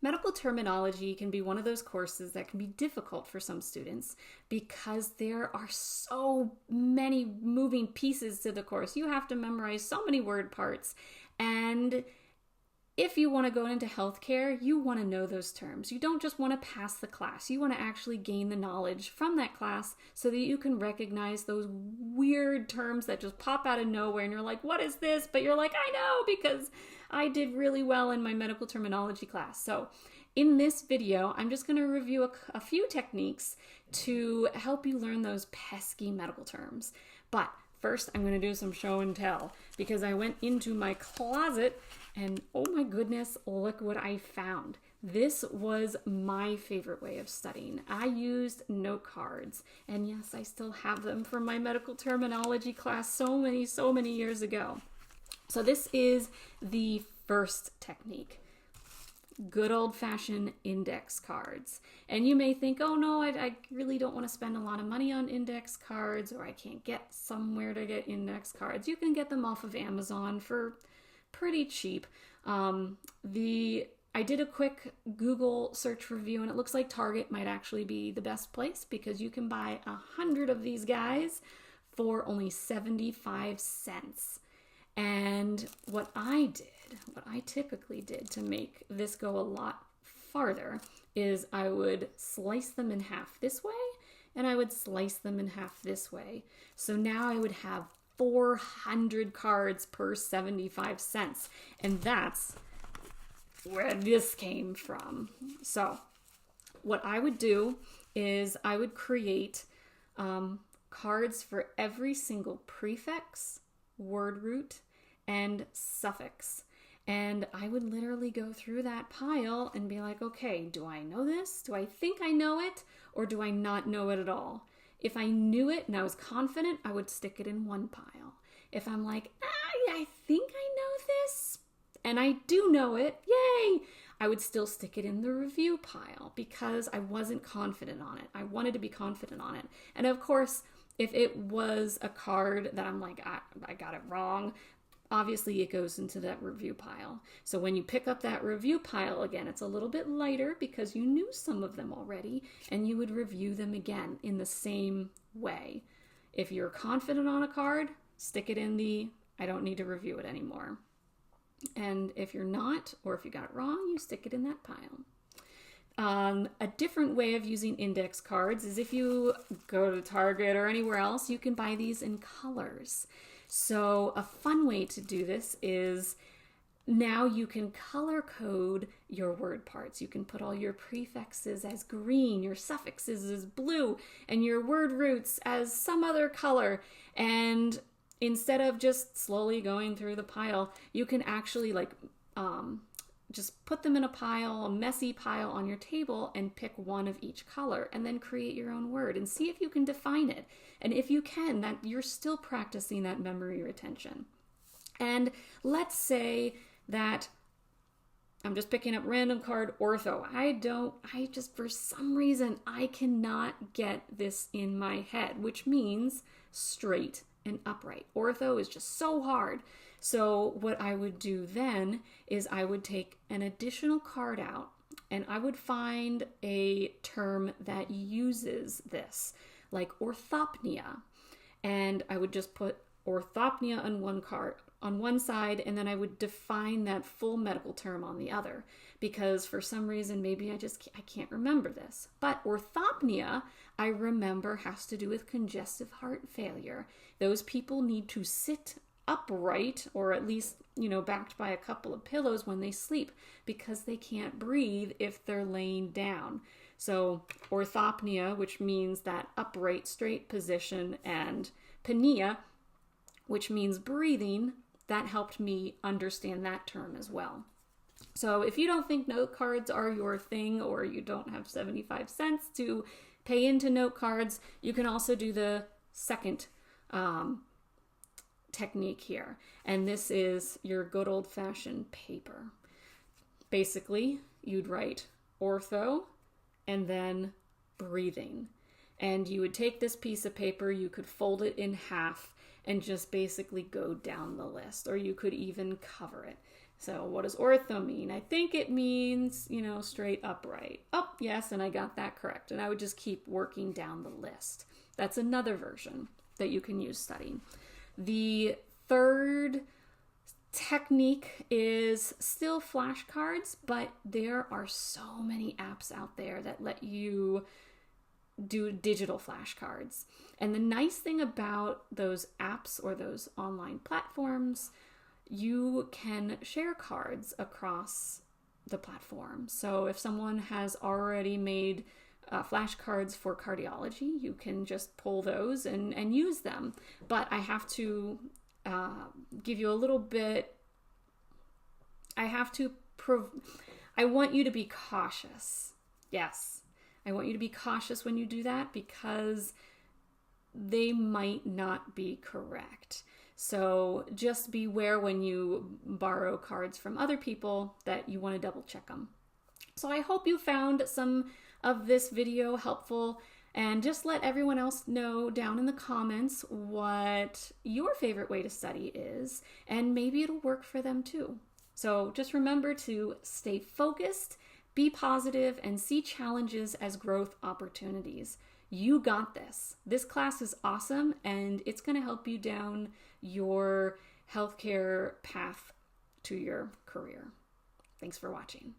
Medical terminology can be one of those courses that can be difficult for some students because there are so many moving pieces to the course. You have to memorize so many word parts, and if you want to go into healthcare, you want to know those terms. You don't just want to pass the class. You want to actually gain the knowledge from that class so that you can recognize those weird terms that just pop out of nowhere and you're like, what is this? But you're like, I know because I did really well in my medical terminology class. So in this video, I'm just going to review a few techniques to help you learn those pesky medical terms. But first, I'm going to do some show and tell because I went into my closet and oh my goodness, look what I found. This was my favorite way of studying. I used note cards, and yes, I still have them from my medical terminology class so many years ago. So this is the first technique. Good old-fashioned index cards. And you may think, oh no, I really don't want to spend a lot of money on index cards, or I can't get somewhere to get index cards. You can get them off of Amazon for pretty cheap. I did a quick Google search review, and it looks like Target might actually be the best place because you can buy 100 of these guys for only 75 cents. And what I typically did to make this go a lot farther is I would slice them in half this way, and I would slice them in half this way. So now I would have 400 cards per 75 cents. And that's where this came from. So what I would do is I would create cards for every single prefix, word root, and suffix. And I would literally go through that pile and be like, okay, do I know this? Do I think I know it? Or do I not know it at all? If I knew it and I was confident, I would stick it in one pile. If I'm like, I think I know this, and I do know it, yay, I would still stick it in the review pile because I wasn't confident on it. I wanted to be confident on it. And of course, if it was a card that I'm like, I got it wrong, obviously it goes into that review pile. So when you pick up that review pile again, it's a little bit lighter because you knew some of them already, and you would review them again in the same way. If you're confident on a card, stick it in the I don't need to review it anymore. And if you're not, or if you got it wrong, you stick it in that pile. A different way of using index cards is if you go to Target or anywhere else, you can buy these in colors. So a fun way to do this is now you can color code your word parts. You can put all your prefixes as green, your suffixes as blue, and your word roots as some other color. And instead of just slowly going through the pile, you can actually just put them in a pile, a messy pile on your table, and pick one of each color and then create your own word and see if you can define it. And if you can, that you're still practicing that memory retention. And let's say that I'm just picking up random card ortho. I just, for some reason, I cannot get this in my head, which means straight and upright. Ortho is just so hard. So what I would do then is I would take an additional card out and I would find a term that uses this, like orthopnea. And I would just put orthopnea on one card, on one side, and then I would define that full medical term on the other, because for some reason, maybe I can't remember this. But orthopnea, I remember, has to do with congestive heart failure. Those people need to sit upright, or at least, backed by a couple of pillows when they sleep, because they can't breathe if they're laying down. So orthopnea, which means that upright, straight position, and pnea, which means breathing, that helped me understand that term as well. So if you don't think note cards are your thing, or you don't have 75 cents to pay into note cards, you can also do the second technique here. And this is your good old-fashioned paper. Basically, you'd write ortho and then breathing. And you would take this piece of paper, you could fold it in half and just basically go down the list, or you could even cover it. So what does ortho mean? I think it means, straight upright. Oh, yes, and I got that correct. And I would just keep working down the list. That's another version that you can use studying. The third technique is still flashcards, but there are so many apps out there that let you do digital flashcards. And the nice thing about those apps or those online platforms, you can share cards across the platform. So if someone has already made flashcards for cardiology, you can just pull those and use them. But I have to give you a little bit, I want you to be cautious. Yes, I want you to be cautious when you do that because they might not be correct. So just beware when you borrow cards from other people that you want to double check them. So I hope you found some of this video helpful, and just let everyone else know down in the comments what your favorite way to study is, and maybe it'll work for them too. So just remember to stay focused, be positive, and see challenges as growth opportunities. You got this. This class is awesome, and it's going to help you down your healthcare path to your career. Thanks for watching.